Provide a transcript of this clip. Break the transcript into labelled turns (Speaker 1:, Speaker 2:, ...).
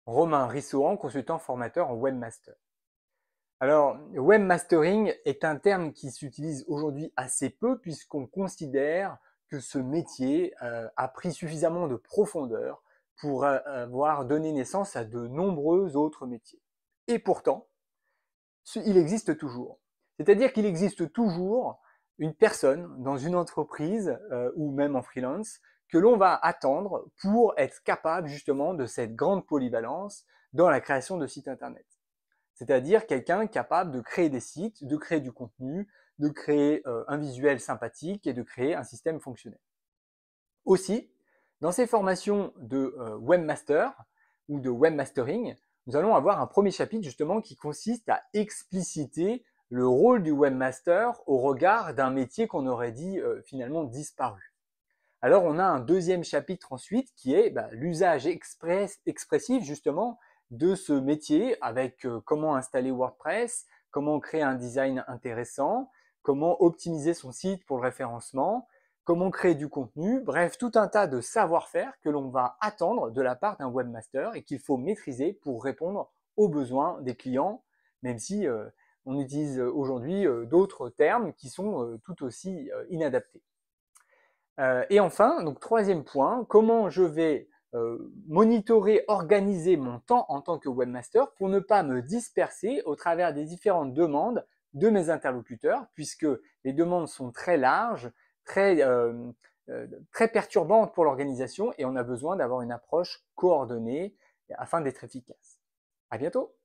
Speaker 1: Romain Rissoan, consultant formateur en webmaster. Alors, webmastering est un terme qui s'utilise aujourd'hui assez peu puisqu'on considère que ce métier a pris suffisamment de profondeur pour avoir donné naissance à de nombreux autres métiers. Et pourtant, il existe toujours. C'est-à-dire qu'il existe toujours une personne dans une entreprise ou même en freelance que l'on va attendre pour être capable justement de cette grande polyvalence dans la création de sites internet. C'est-à-dire quelqu'un capable de créer des sites, de créer du contenu, de créer un visuel sympathique et de créer un système fonctionnel. Aussi, dans ces formations de webmaster ou de webmastering, nous allons avoir un premier chapitre justement qui consiste à expliciter le rôle du webmaster au regard d'un métier qu'on aurait dit finalement disparu. Alors on a un deuxième chapitre ensuite qui est l'usage expressif justement de ce métier avec comment installer WordPress, comment créer un design intéressant, comment optimiser son site pour le référencement, comment créer du contenu, bref, tout un tas de savoir-faire que l'on va attendre de la part d'un webmaster et qu'il faut maîtriser pour répondre aux besoins des clients, même si on utilise aujourd'hui d'autres termes qui sont tout aussi inadaptés. Et enfin, donc troisième point, comment je vais monitorer, organiser mon temps en tant que webmaster pour ne pas me disperser au travers des différentes demandes de mes interlocuteurs, puisque les demandes sont très larges, très perturbantes pour l'organisation et on a besoin d'avoir une approche coordonnée afin d'être efficace. À bientôt!